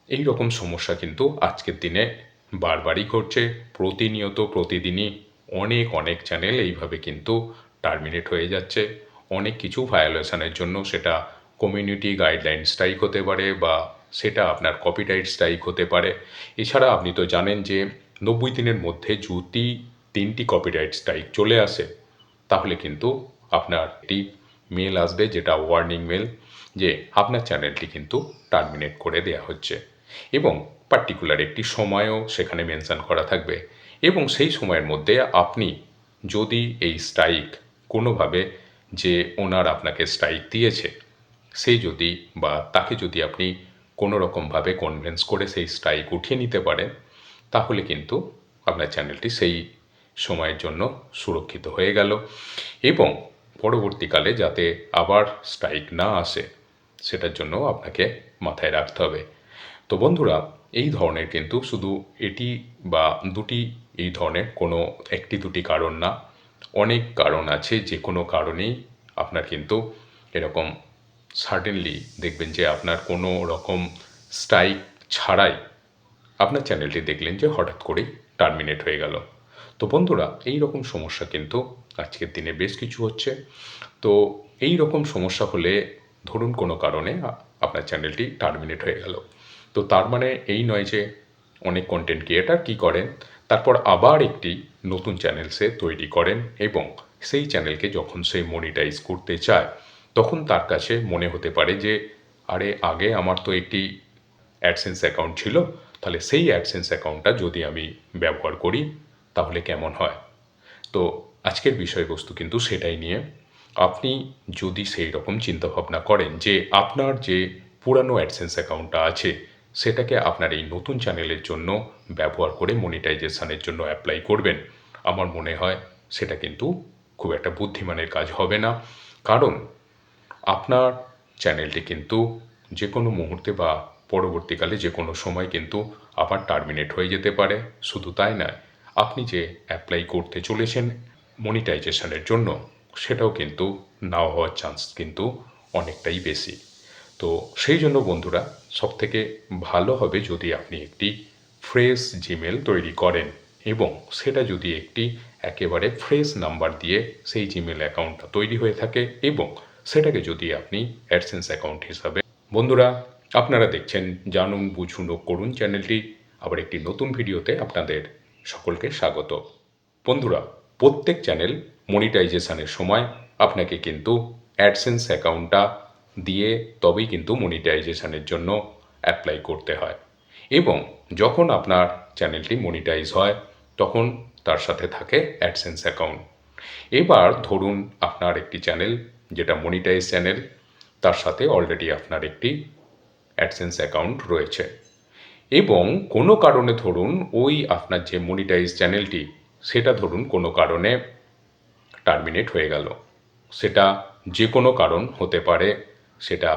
এই রকম সমস্যা কিন্তু আজকের দিনে বারবারই ঘটছে। প্রতিনিয়ত প্রতিদিনই অনেক চ্যানেল এইভাবে কিন্তু টার্মিনেট হয়ে যাচ্ছে। অনেক কিছু ভায়োলেশনের জন্য, সেটা কমিউনিটি গাইডলাইন স্ট্রাইক হতে পারে বা সেটা আপনার কপিরাইট স্ট্রাইক হতে পারে। এছাড়া আপনি তো জানেন যে 90 দিনের মধ্যে যদি 3টি কপিরাইট স্ট্রাইক চলে আসে, তাহলে কিন্তু আপনার একটি মেল আসবে, যেটা ওয়ার্নিং মেল, যে আপনার চ্যানেলটি কিন্তু টার্মিনেট করে দেয়া হচ্ছে। এবং পার্টিকুলার একটি সময়ও সেখানে মেনশন করা থাকবে। এবং সেই সময়ের মধ্যে আপনি যদি এই স্ট্রাইক কোনোভাবে, যে ওনার আপনাকে স্ট্রাইক দিয়েছে সেই যদি বা তাকে যদি আপনি কোনো রকমভাবে কনভিন্স করে সেই স্ট্রাইক উঠিয়ে নিতে পারেন, তাহলে কিন্তু আপনার চ্যানেলটি সেই সময়ের জন্য সুরক্ষিত হয়ে গেল। এবং পরবর্তীকালে যাতে আবার স্ট্রাইক না আসে, সেটার জন্য আপনাকে মাথায় রাখতে হবে। তো বন্ধুরা, এই ধরনের কিন্তু শুধু এটি বা দুটি এই ধরনের কোনো একটি দুটি কারণ না, অনেক কারণ আছে। যে কোনো কারণেই আপনার কিন্তু এরকম সাডেনলি দেখবেন যে আপনার কোনো রকম স্ট্রাইক ছাড়াই আপনার চ্যানেলটি দেখলেন যে হঠাৎ করেই টার্মিনেট হয়ে গেল। তো বন্ধুরা, এই রকম সমস্যা কিন্তু আজকের দিনে বেশ কিছু হচ্ছে। তো এই রকম সমস্যা হলে, ধরুন কোনো কারণে আপনার চ্যানেলটি টার্মিনেট হয়ে গেল, তো তার মানে এই নয় যে অনেক কন্টেন্ট ক্রিয়েটার কী করেন, তারপর আবার একটি নতুন চ্যানেল সে তৈরি করেন এবং সেই চ্যানেলকে যখন সে মনিটাইজ করতে চায়, তখন তার কাছে মনে হতে পারে যে আরে, আগে আমার তো একটি অ্যাডসেন্স অ্যাকাউন্ট ছিল, তাহলে সেই অ্যাডসেন্স অ্যাকাউন্টটা যদি আমি ব্যবহার করি তাহলে কেমন হয়। তো আজকের বিষয়বস্তু কিন্তু সেটাই নিয়ে। আপনি যদি সেই রকম চিন্তাভাবনা করেন যে আপনার যে পুরানো অ্যাডসেন্স অ্যাকাউন্টটা আছে, সেটাকে আপনার এই নতুন চ্যানেলের জন্য ব্যবহার করে মনিটাইজেশনের জন্য অ্যাপ্লাই করবেন, আমার মনে হয় সেটা কিন্তু খুব একটা বুদ্ধিমানের কাজ হবে না। কারণ আপনার চ্যানেলটি কিন্তু যে কোনো মুহূর্তে বা পরবর্তীকালে যে কোনো সময় কিন্তু আবার টার্মিনেট হয়ে যেতে পারে। শুধু তাই নয়, আপনি যে অ্যাপ্লাই করতে চলেছেন মনিটাইজেশনের জন্য, সেটাও কিন্তু নাও হওয়ার চান্স কিন্তু অনেকটাই বেশি। তো সেই জন্য বন্ধুরা, সবথেকে ভালো হবে যদি আপনি একটি ফ্রেশ জিমেল তৈরি করেন এবং সেটা যদি একটি একেবারে ফ্রেশ নাম্বার দিয়ে সেই জিমেল অ্যাকাউন্টটা তৈরি হয়ে থাকে এবং সেটাকে যদি আপনি অ্যাডসেন্স অ্যাকাউন্ট হিসাবে। বন্ধুরা, আপনারা দেখছেন জানুন বুঝুন ও করুন চ্যানেলটি। আবার একটি নতুন ভিডিওতে আপনাদের সকলকে স্বাগত। বন্ধুরা, প্রত্যেক চ্যানেল মনিটাইজেশনের সময় আপনাকে কিন্তু অ্যাডসেন্স অ্যাকাউন্টটা দিয়ে তবেই কিন্তু মনিটাইজেশনের জন্য অ্যাপ্লাই করতে হয়। এবং যখন আপনার চ্যানেলটি মনিটাইজ হয়, তখন তার সাথে থাকে অ্যাডসেন্স অ্যাকাউন্ট। এবার ধরুন আপনার একটি চ্যানেল, যেটা মনিটাইজ চ্যানেল, তার সাথে অলরেডি আপনার একটি অ্যাডসেন্স অ্যাকাউন্ট রয়েছে এবং কোনো কারণে ধরুন ওই আপনার যে মনিটাইজ চ্যানেলটি, সেটা ধরুন কোনো কারণে টার্মিনেট হয়ে গেল। সেটা যে কোনো কারণ হতে পারে, সেটা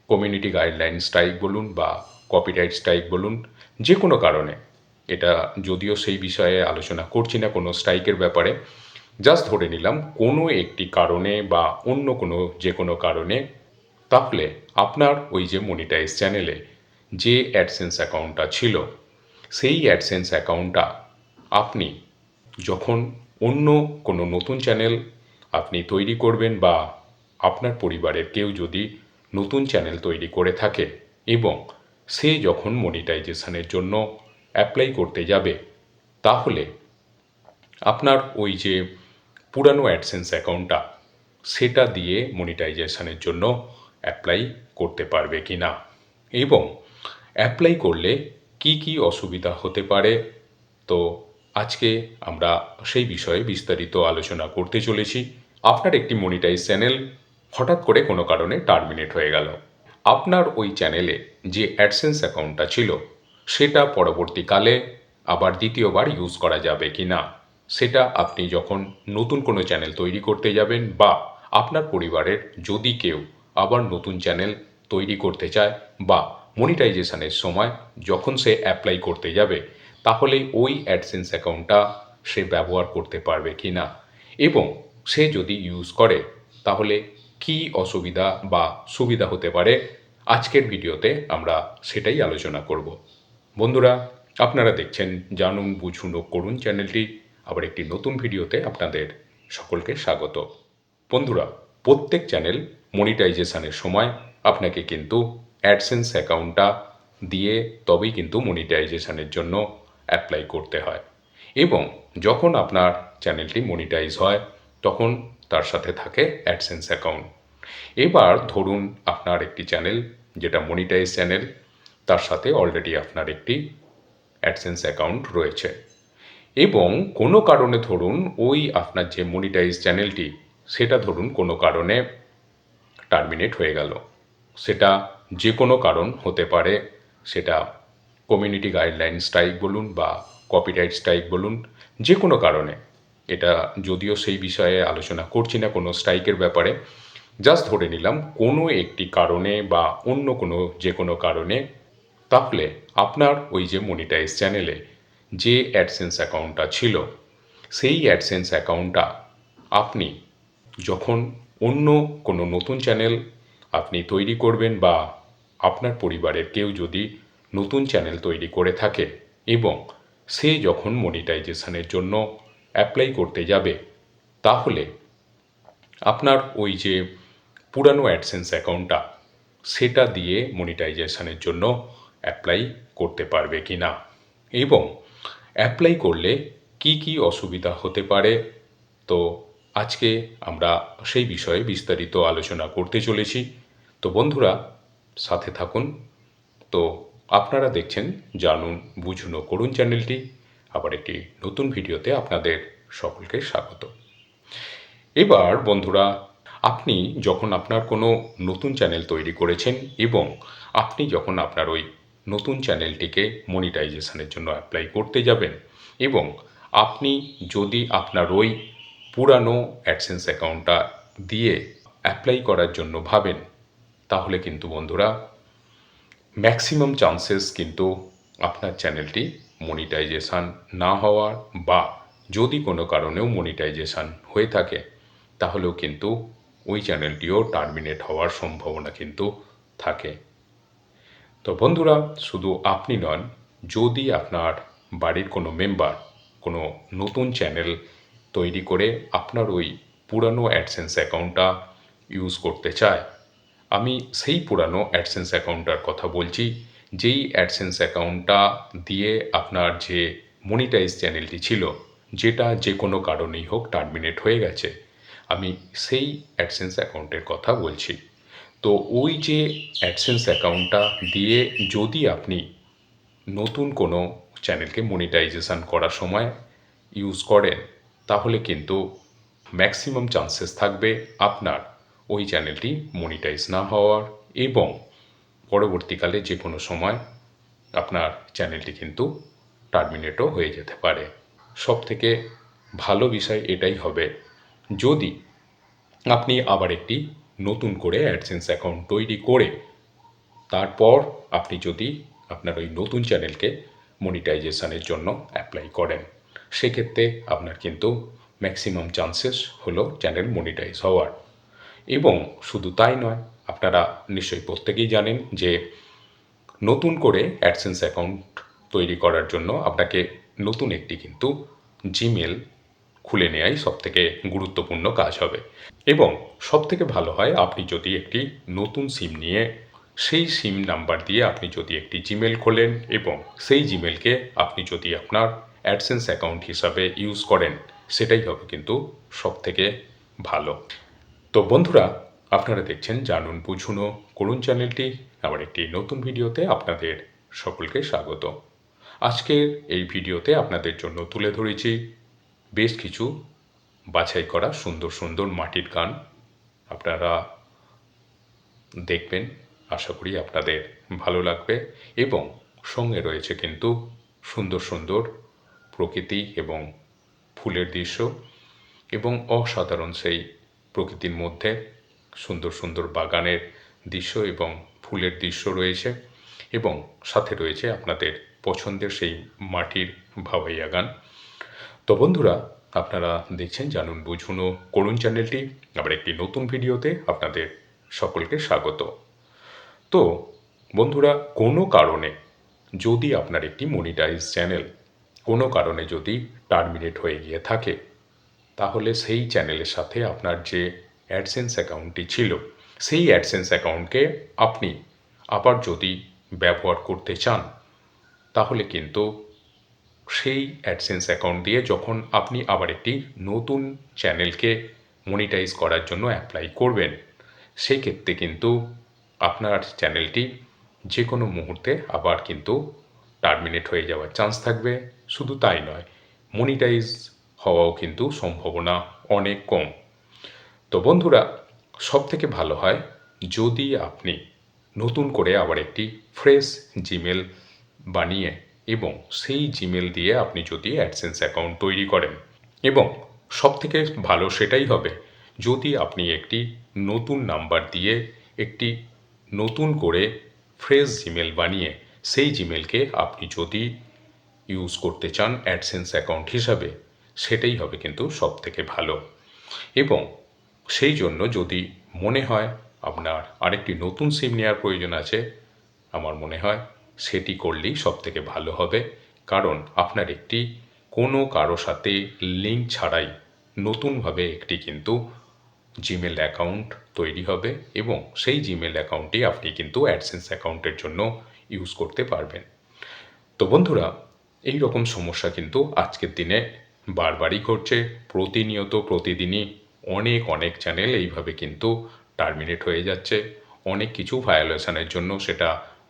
কমিউনিটি গাইডলাইন স্ট্রাইক বলুন বা কপিরাইট স্ট্রাইক বলুন, যে কোনো কারণে। এটা যদিও সেই বিষয়ে আলোচনা করছি না কোনো স্ট্রাইকের ব্যাপারে, জাস্ট ধরে নিলাম কোনো একটি কারণে বা অন্য কোনো যে কোনো কারণে, তাহলে আপনার ওই যে মনিটাইজ চ্যানেলে যে অ্যাডসেন্স অ্যাকাউন্টটা ছিল, সেই অ্যাডসেন্স অ্যাকাউন্টটা আপনি যখন অন্য কোনো নতুন চ্যানেল আপনি তৈরি করবেন বা আপনার পরিবারের কেউ যদি নতুন চ্যানেল তৈরি করে থাকে এবং সে যখন মনিটাইজেশনের জন্য অ্যাপ্লাই করতে যাবে, তাহলে আপনার ওই যে পুরানো অ্যাডসেন্স অ্যাকাউন্টটা সেটা দিয়ে মনিটাইজেশনের জন্য অ্যাপ্লাই করতে পারবে কি না, এবং অ্যাপ্লাই করলে কি কি অসুবিধা হতে পারে। তো আজকে আমরা সেই বিষয়ে বিস্তারিত আলোচনা করতে চলেছি। আপনার একটি মনিটাইজ চ্যানেল হঠাৎ করে কোনো কারণে টার্মিনেট হয়ে গেল। আপনার ওই চ্যানেলে যে অ্যাডসেন্স অ্যাকাউন্টটা ছিল সেটা পরবর্তীকালে আবার দ্বিতীয়বার ইউজ করা যাবে কি না, সেটা আপনি যখন নতুন কোনো চ্যানেল তৈরি করতে যাবেন বা আপনার পরিবারের যদি কেউ আবার নতুন চ্যানেল তৈরি করতে চায় বা মনিটাইজেশনের সময় যখন সে অ্যাপ্লাই করতে যাবে, তাহলে ওই অ্যাডসেন্স অ্যাকাউন্টটা সে ব্যবহার করতে পারবে কি না, এবং সে যদি ইউজ করে তাহলে কি অসুবিধা বা সুবিধা হতে পারে, আজকের ভিডিওতে আমরা সেটাই আলোচনা করব। বন্ধুরা, আপনারা দেখছেন জানুন বুঝুন ও করুন চ্যানেলটি। আবার একটি নতুন ভিডিওতে আপনাদের সকলকে স্বাগত। বন্ধুরা, প্রত্যেক চ্যানেল মনিটাইজেশনের সময় আপনাকে কিন্তু অ্যাডসেন্স অ্যাকাউন্টটা দিয়ে তবেই কিন্তু মনিটাইজেশনের জন্য অ্যাপ্লাই করতে হয়, এবং যখন আপনার চ্যানেলটি মনিটাইজ হয় তখন তার সাথে থাকে অ্যাডসেন্স অ্যাকাউন্ট। এবার ধরুন আপনার একটি চ্যানেল যেটা মনিটাইজ চ্যানেল, তার সাথে অলরেডি আপনার একটি অ্যাডসেন্স অ্যাকাউন্ট রয়েছে, এবং কোনো কারণে ধরুন ওই আপনার যে মনিটাইজ চ্যানেলটি সেটা ধরুন কোনো কারণে টার্মিনেট হয়ে গেল। সেটা যে কোনো কারণ হতে পারে, সেটা কমিউনিটি গাইডলাইন স্ট্রাইক বলুন বা কপিরাইট স্ট্রাইক বলুন, যে কোনো কারণে। এটা যদিও সেই বিষয়ে আলোচনা করছি না কোনো স্ট্রাইকের ব্যাপারে, জাস্ট ধরে নিলাম কোনো একটি কারণে বা অন্য কোনো যে কোনো কারণে, তাহলে আপনার ওই যে মনিটাইজ চ্যানেলে যে অ্যাডসেন্স অ্যাকাউন্টটা ছিল সেই অ্যাডসেন্স অ্যাকাউন্টটা আপনি যখন অন্য কোনো নতুন চ্যানেল আপনি তৈরি করবেন বা আপনার পরিবারের কেউ যদি নতুন চ্যানেল তৈরি করে থাকে এবং সে যখন মনিটাইজেশনের জন্য অ্যাপ্লাই করতে যাবে, তাহলে আপনার ওই যে পুরানো অ্যাডসেন্স অ্যাকাউন্টটা সেটা দিয়ে মনিটাইজেশনের জন্য অ্যাপ্লাই করতে পারবে কি না, এবং অ্যাপ্লাই করলে কি কি অসুবিধা হতে পারে। তো আজকে আমরা সেই বিষয়ে বিস্তারিত আলোচনা করতে চলেছি। তো বন্ধুরা, সাথে থাকুন। তো আপনারা দেখছেন জানুন বুঝুন ও করুন চ্যানেলটি। আবার একটি নতুন ভিডিওতে আপনাদের সকলকে স্বাগত। এবার বন্ধুরা, আপনি যখন আপনার কোনো নতুন চ্যানেল তৈরি করেছেন এবং আপনি যখন আপনার ওই নতুন চ্যানেলটিকে মনিটাইজেশনের জন্য অ্যাপ্লাই করতে যাবেন, এবং আপনি যদি আপনার ওই পুরানো অ্যাডসেন্স অ্যাকাউন্টটা দিয়ে অ্যাপ্লাই করার জন্য ভাবেন, তাহলে কিন্তু বন্ধুরা ম্যাক্সিমাম চান্সেস কিন্তু আপনার চ্যানেলটি মনিটাইজেশান না হওয়ার, বা যদি কোনো কারণেও মনিটাইজেশান হয়ে থাকে তাহলেও কিন্তু ওই চ্যানেলটিও টার্মিনেট হওয়ার সম্ভাবনা কিন্তু থাকে। তো বন্ধুরা, শুধু আপনি নন, যদি আপনার বাড়ির কোনো মেম্বার কোনো নতুন চ্যানেল তৈরি করে আপনার ওই পুরানো অ্যাডসেন্স অ্যাকাউন্টটা ইউজ করতে চায়, আমি সেই পুরানো অ্যাডসেন্স অ্যাকাউন্টটার কথা বলছি, যেই অ্যাডসেন্স অ্যাকাউন্টটা দিয়ে আপনার যে মনিটাইজ চ্যানেলটি ছিল, যেটা যে কোনো কারণেই হোক টার্মিনেট হয়ে গেছে, আমি সেই অ্যাডসেন্স অ্যাকাউন্টের কথা বলছি। তো ওই যে অ্যাডসেন্স অ্যাকাউন্টটা দিয়ে যদি আপনি নতুন কোনো চ্যানেলকে মনিটাইজেশান করার সময় ইউজ করেন, তাহলে কিন্তু ম্যাক্সিমাম চান্সেস থাকবে আপনার ওই চ্যানেলটি মনিটাইজ না হওয়ার, এবং পরবর্তীকালে যে কোনো সময় আপনার চ্যানেলটি কিন্তু টার্মিনেটও হয়ে যেতে পারে। সবথেকে ভালো বিষয় এটাই হবে যদি আপনি আবার একটি নতুন করে অ্যাডসেন্স অ্যাকাউন্ট তৈরি করে তারপর আপনি যদি আপনার ওই নতুন চ্যানেলকে মনিটাইজেশনের জন্য অ্যাপ্লাই করেন, সেক্ষেত্রে আপনার কিন্তু ম্যাক্সিমাম চান্সেস হলো চ্যানেল মনিটাইজ হওয়ার। এবং শুধু তাই নয়, আপনারা নিশ্চয়ই প্রত্যেকেই জানেন যে নতুন করে অ্যাডসেন্স অ্যাকাউন্ট তৈরি করার জন্য আপনাকে নতুন একটি কিন্তু জিমেল খুলে নেওয়াই সবথেকে গুরুত্বপূর্ণ কাজ হবে। এবং সবথেকে ভালো হয় আপনি যদি একটি নতুন সিম নিয়ে সেই সিম নাম্বার দিয়ে আপনি যদি একটি জিমেল খোলেন এবং সেই জিমেলকে আপনি যদি আপনার অ্যাডসেন্স অ্যাকাউন্ট হিসাবে ইউজ করেন, সেটাই হবে কিন্তু সবথেকে ভালো। তো বন্ধুরা, আপনারা দেখছেন জানুন বুঝুন ও করুন চ্যানেলটি। আবার একটি নতুন ভিডিওতে আপনাদের সকলকে স্বাগত। আজকের এই ভিডিওতে আপনাদের জন্য তুলে ধরেছি বেশ কিছু বাছাই করা সুন্দর সুন্দর মাটির গান। আপনারা দেখবেন, আশা করি আপনাদের ভালো লাগবে। এবং সঙ্গে রয়েছে কিন্তু সুন্দর সুন্দর প্রকৃতি এবং ফুলের দৃশ্য এবং অসাধারণ সেই প্রকৃতির মধ্যে সুন্দর সুন্দর বাগানের দৃশ্য এবং ফুলের দৃশ্য রয়েছে। এবং সাথে রয়েছে আপনাদের পছন্দের সেই মাটির ভাওয়াইয়া গান। তো বন্ধুরা, আপনারা দেখছেন জানুন বুঝুন ও করুন চ্যানেলটি। আবার একটি নতুন ভিডিওতে আপনাদের সকলকে স্বাগত। তো বন্ধুরা, কোনো কারণে যদি আপনার একটি মনিটাইজ চ্যানেল কোনো কারণে যদি টার্মিনেট হয়ে গিয়ে থাকে, তাহলে সেই চ্যানেলের সাথে আপনার যে অ্যাডসেন্স অ্যাকাউন্টটি ছিল, সেই অ্যাডসেন্স অ্যাকাউন্টকে আপনি আবার যদি ব্যবহার করতে চান, তাহলে কিন্তু সেই অ্যাডসেন্স অ্যাকাউন্ট দিয়ে যখন আপনি আবার একটি নতুন চ্যানেলকে মনিটাইজ করার জন্য অ্যাপ্লাই করবেন, সেই ক্ষেত্রে কিন্তু আপনার চ্যানেলটি যে কোনো মুহূর্তে আবার কিন্তু টার্মিনেট হয়ে যাওয়ার চান্স থাকবে। শুধু তাই নয়, মনিটাইজ হওয়াও কিন্তু সম্ভাবনা অনেক কম। তো বন্ধুরা, সবথেকে ভালো হয় যদি আপনি নতুন করে আবার একটি ফ্রেশ জিমেল বানিয়ে এবং সেই জিমেল দিয়ে আপনি যদি অ্যাডসেন্স অ্যাকাউন্ট তৈরি করেন। এবং সবথেকে ভালো সেটাই হবে যদি আপনি একটি নতুন নাম্বার দিয়ে একটি নতুন করে ফ্রেশ জিমেল বানিয়ে সেই জিমেলকে আপনি যদি ইউজ করতে চান অ্যাডসেন্স অ্যাকাউন্ট হিসাবে, সেটাই হবে কিন্তু সবথেকে ভালো। এবং সেই জন্য যদি মনে হয় আপনার আরেকটি নতুন সিম নেওয়ার প্রয়োজন আছে, আমার মনে হয় সেটি করলেই সবথেকে ভালো হবে। কারণ আপনার একটি কোনো কারো সাথে লিঙ্ক ছাড়াই নতুনভাবে একটি কিন্তু জিমেল অ্যাকাউন্ট তৈরি হবে এবং সেই জিমেল অ্যাকাউন্টটি আপনি কিন্তু অ্যাডসেন্স অ্যাকাউন্টের জন্য ইউজ করতে পারবেন। তো বন্ধুরা, এই রকম সমস্যা কিন্তু আজকের দিনে বারবারই ঘটছে। প্রতিনিয়ত প্রতিদিনই অনেক চ্যানেল এইভাবে কিন্তু টার্মিনেট হয়ে যাচ্ছে। অনেক কিছু ভায়োলেশনের জন্য, সেটা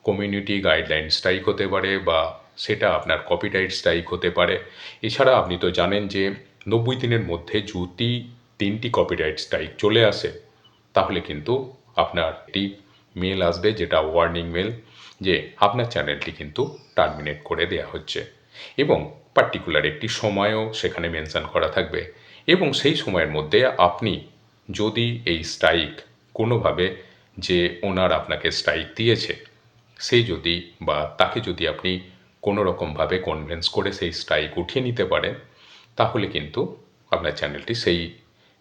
কমিউনিটি গাইডলাইন স্ট্রাইক হতে পারে বা সেটা আপনার কপিরাইট স্ট্রাইক হতে পারে। এছাড়া আপনি তো জানেন যে 90 দিনের মধ্যে যদি 3টি কপিরাইট স্ট্রাইক চলে আসে, তাহলে কিন্তু আপনার একটি মেল আসবে, যেটা ওয়ার্নিং মেল, যে আপনার চ্যানেলটি কিন্তু টার্মিনেট করে দেয়া হচ্ছে। এবং পার্টিকুলার একটি সময়ও সেখানে মেনশন করা থাকবে। এবং সেই সময়ের মধ্যে আপনি যদি এই স্ট্রাইক কোনোভাবে, যে ওনার আপনাকে স্ট্রাইক দিয়েছে, সেই যদি বা তাকে যদি আপনি কোনো রকমভাবে কনভিন্স করে সেই স্ট্রাইক উঠিয়ে নিতে পারেন, তাহলে কিন্তু আপনার চ্যানেলটি সেই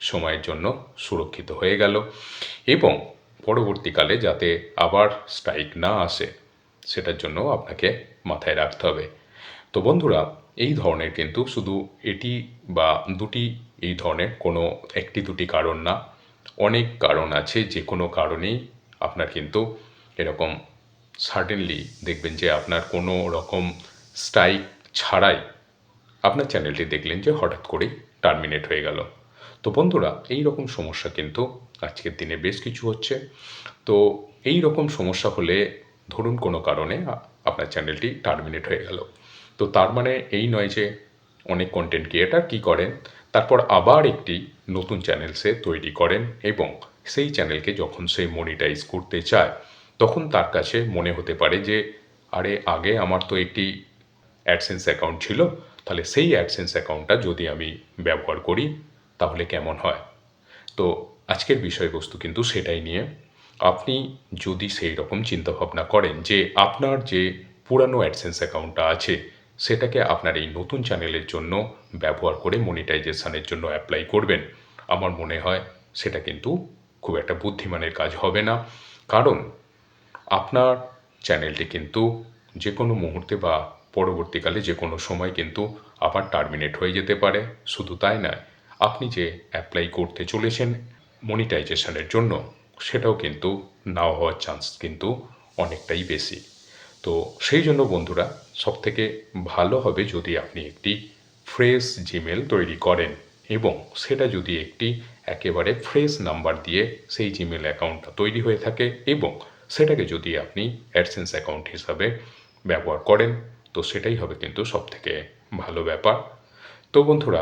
সময়ের জন্য সুরক্ষিত হয়ে গেল। এবং পরবর্তীকালে যাতে আবার স্ট্রাইক না আসে, সেটার জন্য আপনাকে মাথায় রাখতে হবে। তো বন্ধুরা, এই ধরনের কিন্তু শুধু এটি বা দুটি এই ধরনের কোনো একটি দুটি কারণ না, অনেক কারণ আছে। যে কোনো কারণেই আপনার কিন্তু এরকম সাডেনলি দেখবেন যে আপনার কোনো রকম স্ট্রাইক ছাড়াই আপনার চ্যানেলটি দেখলেন যে হঠাৎ করেই টার্মিনেট হয়ে গেল। তো বন্ধুরা, এই রকম সমস্যা কিন্তু আজকের দিনে বেশ কিছু হচ্ছে। তো এই রকম সমস্যা হলে, ধরুন কোনো কারণে আপনার চ্যানেলটি টার্মিনেট হয়ে গেল, তো তার মানে এই নয় যে অনেক কন্টেন্ট ক্রিয়েটার কী করেন, তারপর আবার একটি নতুন চ্যানেল সে তৈরি করেন এবং সেই চ্যানেলকে যখন সে মনিটাইজ করতে চায়, তখন তার কাছে মনে হতে পারে যে আরে, আগে আমার তো একটি অ্যাডসেন্স অ্যাকাউন্ট ছিল, তাহলে সেই অ্যাডসেন্স অ্যাকাউন্টটা যদি আমি ব্যবহার করি তাহলে কেমন হয়। তো আজকের বিষয়বস্তু কিন্তু সেটাই নিয়ে। আপনি যদি সেই রকম চিন্তাভাবনা করেন যে আপনার যে পুরানো অ্যাডসেন্স অ্যাকাউন্টটা আছে, সেটাকে আপনার এই নতুন চ্যানেলের জন্য ব্যবহার করে মনিটাইজেশনের জন্য অ্যাপ্লাই করবেন, আমার মনে হয় সেটা কিন্তু খুব একটা বুদ্ধিমানের কাজ হবে না। কারণ আপনার চ্যানেলটি কিন্তু যে কোনো মুহূর্তে বা পরবর্তীকালে যে কোনো সময় কিন্তু আবার টার্মিনেট হয়ে যেতে পারে। শুধু তাই নয়, আপনি যে অ্যাপ্লাই করতে চলেছেন মনিটাইজেশনের জন্য, সেটাও কিন্তু নাও হওয়ার চান্স কিন্তু অনেকটাই বেশি। তো সেই জন্য বন্ধুরা, সবথেকে ভালো হবে যদি আপনি একটি ফ্রেশ জিমেল তৈরি করেন এবং সেটা যদি একটি একেবারে ফ্রেশ নাম্বার দিয়ে সেই জিমেল অ্যাকাউন্টটা তৈরি হয়ে থাকে এবং সেটাকে যদি আপনি অ্যাডসেন্স অ্যাকাউন্ট হিসাবে ব্যবহার করেন, তো সেটাই হবে কিন্তু সবথেকে ভালো ব্যাপার। তো বন্ধুরা,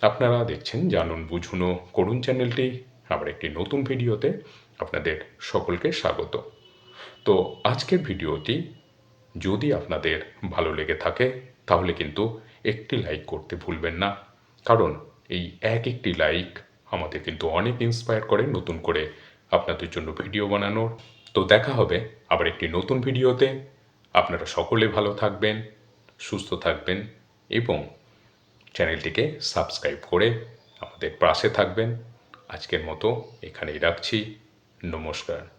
আপনারা দেখছেন জানুন বুঝুন ও করুন চ্যানেলটি। আবার একটি নতুন ভিডিওতে আপনাদের সকলকে স্বাগত। তো আজকের ভিডিওটি যদি আপনাদের ভালো লেগে থাকে তাহলে কিন্তু একটি লাইক করতে ভুলবেন না, কারণ এই একটি লাইক আমাদের কিন্তু অনেক ইন্সপায়ার করে নতুন করে আপনাদের জন্য ভিডিও বানানোর। তো দেখা হবে আবার একটি নতুন ভিডিওতে। আপনারা সকলে ভালো থাকবেন, সুস্থ থাকবেন এবং চ্যানেলটিকে সাবস্ক্রাইব করে আমাদের পাশে থাকবেন। আজকের মতো এখানেই রাখছি। নমস্কার।